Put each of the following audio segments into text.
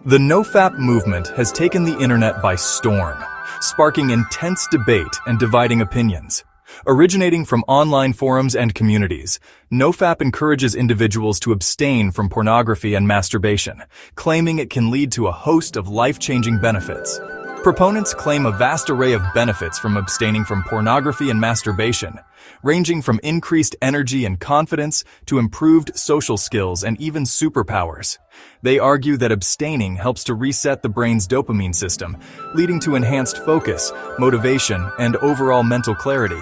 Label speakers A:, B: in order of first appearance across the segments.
A: The NoFap movement has taken the internet by storm, sparking intense debate and dividing opinions. Originating from online forums and communities, NoFap encourages individuals to abstain from pornography and masturbation, claiming it can lead to a host of life-changing benefits. Proponents claim a vast array of benefits from abstaining from pornography and masturbation, ranging from increased energy and confidence to improved social skills and even superpowers. They argue that abstaining helps to reset the brain's dopamine system, leading to enhanced focus, motivation, and overall mental clarity.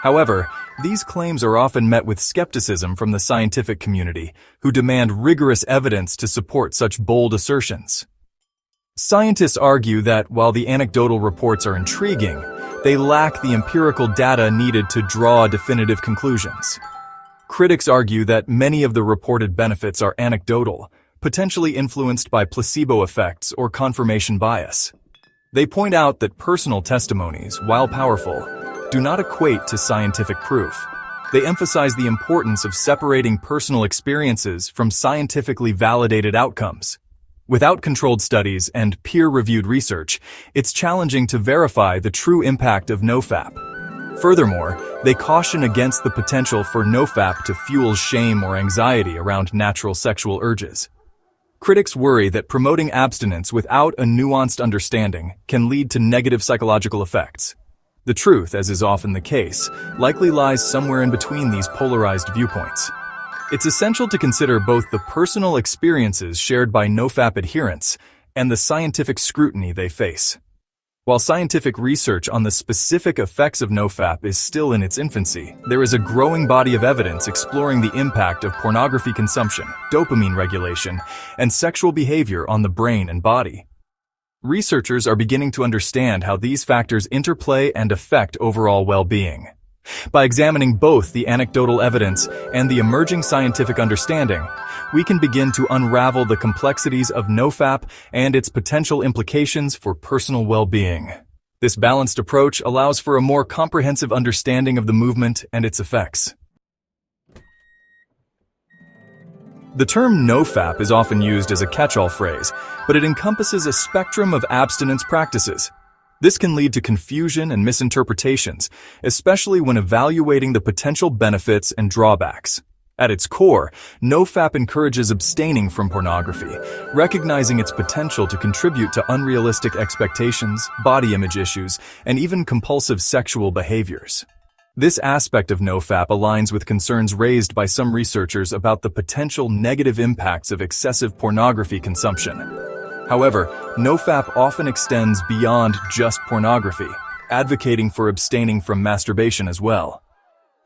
A: However, these claims are often met with skepticism from the scientific community, who demand rigorous evidence to support such bold assertions. Scientists argue that while the anecdotal reports are intriguing, they lack the empirical data needed to draw definitive conclusions. Critics argue that many of the reported benefits are anecdotal, potentially influenced by placebo effects or confirmation bias. They point out that personal testimonies, while powerful, do not equate to scientific proof. They emphasize the importance of separating personal experiences from scientifically validated outcomes. Without controlled studies and peer-reviewed research, it's challenging to verify the true impact of NoFap. Furthermore, they caution against the potential for NoFap to fuel shame or anxiety around natural sexual urges. Critics worry that promoting abstinence without a nuanced understanding can lead to negative psychological effects. The truth, as is often the case, likely lies somewhere in between these polarized viewpoints. It's essential to consider both the personal experiences shared by NoFap adherents and the scientific scrutiny they face. While scientific research on the specific effects of NoFap is still in its infancy, there is a growing body of evidence exploring the impact of pornography consumption, dopamine regulation, and sexual behavior on the brain and body. Researchers are beginning to understand how these factors interplay and affect overall well-being. By examining both the anecdotal evidence and the emerging scientific understanding, we can begin to unravel the complexities of NoFap and its potential implications for personal well-being. This balanced approach allows for a more comprehensive understanding of the movement and its effects. The term NoFap is often used as a catch-all phrase, but it encompasses a spectrum of abstinence practices. This can lead to confusion and misinterpretations, especially when evaluating the potential benefits and drawbacks. At its core, NoFap encourages abstaining from pornography, recognizing its potential to contribute to unrealistic expectations, body image issues, and even compulsive sexual behaviors. This aspect of NoFap aligns with concerns raised by some researchers about the potential negative impacts of excessive pornography consumption. However, NoFap often extends beyond just pornography, advocating for abstaining from masturbation as well.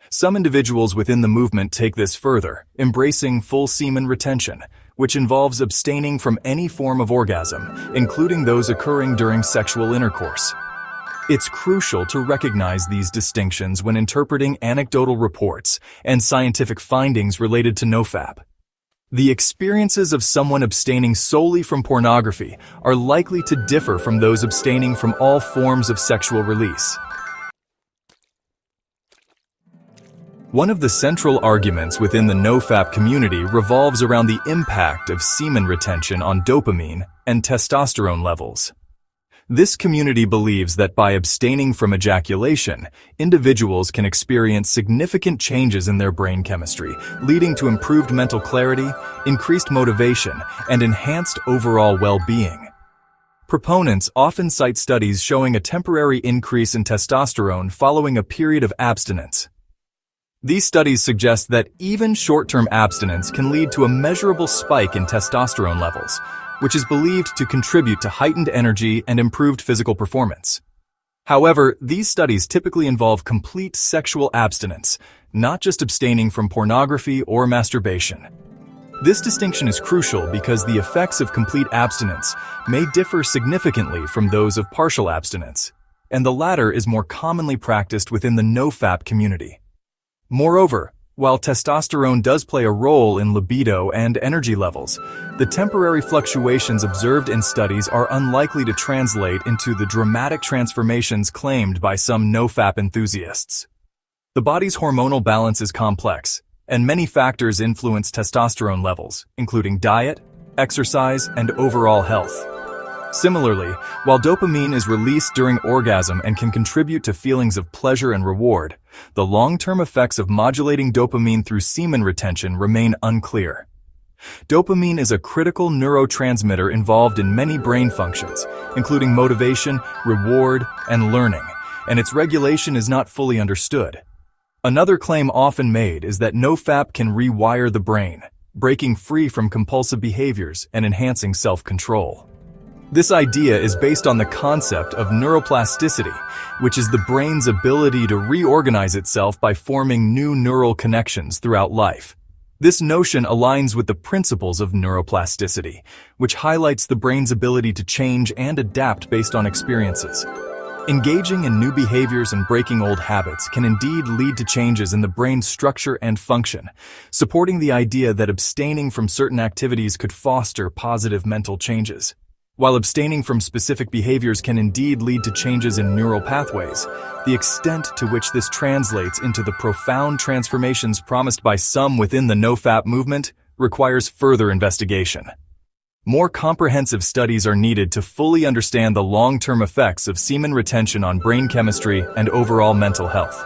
A: Some individuals within the movement take this further, embracing full semen retention, which involves abstaining from any form of orgasm, including those occurring during sexual intercourse. It's crucial to recognize these distinctions when interpreting anecdotal reports and scientific findings related to NoFap. The experiences of someone abstaining solely from pornography are likely to differ from those abstaining from all forms of sexual release. One of the central arguments within the NoFap community revolves around the impact of semen retention on dopamine and testosterone levels. This community believes that by abstaining from ejaculation, individuals can experience significant changes in their brain chemistry, leading to improved mental clarity, increased motivation, and enhanced overall well-being. Proponents often cite studies showing a temporary increase in testosterone following a period of abstinence. These studies suggest that even short-term abstinence can lead to a measurable spike in testosterone levels, which is believed to contribute to heightened energy and improved physical performance. However, these studies typically involve complete sexual abstinence, not just abstaining from pornography or masturbation. This distinction is crucial because the effects of complete abstinence may differ significantly from those of partial abstinence, and the latter is more commonly practiced within the NoFap community. Moreover, while testosterone does play a role in libido and energy levels, the temporary fluctuations observed in studies are unlikely to translate into the dramatic transformations claimed by some NoFap enthusiasts. The body's hormonal balance is complex, and many factors influence testosterone levels, including diet, exercise, and overall health. Similarly, while dopamine is released during orgasm and can contribute to feelings of pleasure and reward, the long-term effects of modulating dopamine through semen retention remain unclear. Dopamine is a critical neurotransmitter involved in many brain functions, including motivation, reward, and learning, and its regulation is not fully understood. Another claim often made is that NoFap can rewire the brain, breaking free from compulsive behaviors and enhancing self-control. This idea is based on the concept of neuroplasticity, which is the brain's ability to reorganize itself by forming new neural connections throughout life. This notion aligns with the principles of neuroplasticity, which highlights the brain's ability to change and adapt based on experiences. Engaging in new behaviors and breaking old habits can indeed lead to changes in the brain's structure and function, supporting the idea that abstaining from certain activities could foster positive mental changes. While abstaining from specific behaviors can indeed lead to changes in neural pathways, the extent to which this translates into the profound transformations promised by some within the NoFap movement requires further investigation. More comprehensive studies are needed to fully understand the long-term effects of semen retention on brain chemistry and overall mental health.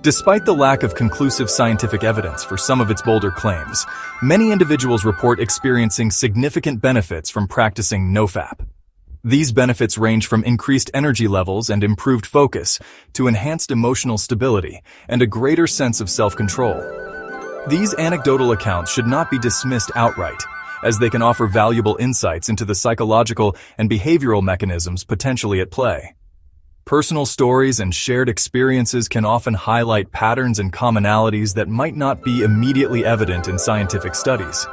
A: Despite the lack of conclusive scientific evidence for some of its bolder claims, many individuals report experiencing significant benefits from practicing NoFap. These benefits range from increased energy levels and improved focus to enhanced emotional stability and a greater sense of self-control. These anecdotal accounts should not be dismissed outright, as they can offer valuable insights into the psychological and behavioral mechanisms potentially at play. Personal stories and shared experiences can often highlight patterns and commonalities that might not be immediately evident in scientific studies.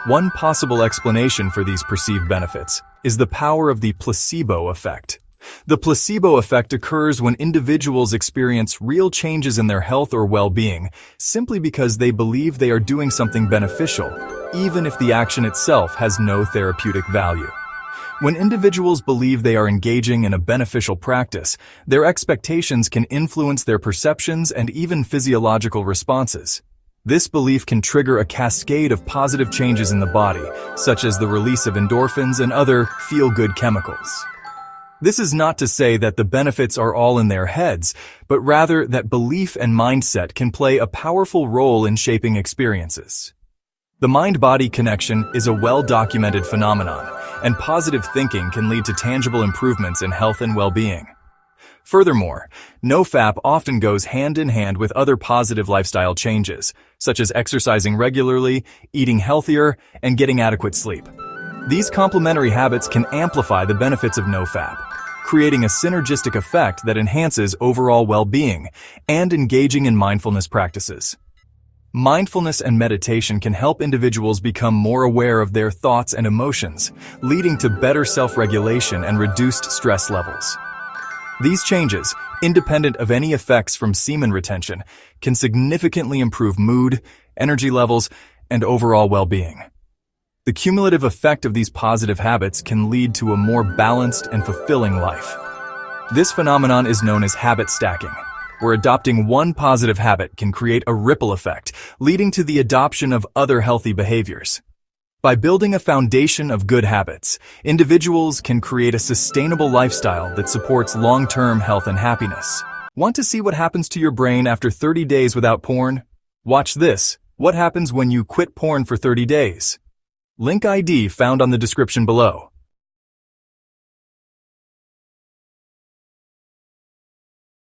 A: One possible explanation for these perceived benefits is the power of the placebo effect. The placebo effect occurs when individuals experience real changes in their health or well-being simply because they believe they are doing something beneficial, even if the action itself has no therapeutic value. When individuals believe they are engaging in a beneficial practice, their expectations can influence their perceptions and even physiological responses. This belief can trigger a cascade of positive changes in the body, such as the release of endorphins and other feel-good chemicals. This is not to say that the benefits are all in their heads, but rather that belief and mindset can play a powerful role in shaping experiences. The mind-body connection is a well-documented phenomenon, and positive thinking can lead to tangible improvements in health and well-being. Furthermore, NoFap often goes hand in hand with other positive lifestyle changes, such as exercising regularly, eating healthier, and getting adequate sleep. These complementary habits can amplify the benefits of NoFap, creating a synergistic effect that enhances overall well-being and engaging in mindfulness practices. Mindfulness and meditation can help individuals become more aware of their thoughts and emotions, leading to better self-regulation and reduced stress levels. These changes, independent of any effects from semen retention, can significantly improve mood, energy levels, and overall well-being. The cumulative effect of these positive habits can lead to a more balanced and fulfilling life. This phenomenon is known as habit stacking, where adopting one positive habit can create a ripple effect, leading to the adoption of other healthy behaviors. By building a foundation of good habits, individuals can create a sustainable lifestyle that supports long-term health and happiness. Want to see what happens to your brain after 30 days without porn? Watch this. What happens when you quit porn for 30 days? Link ID found on the description below.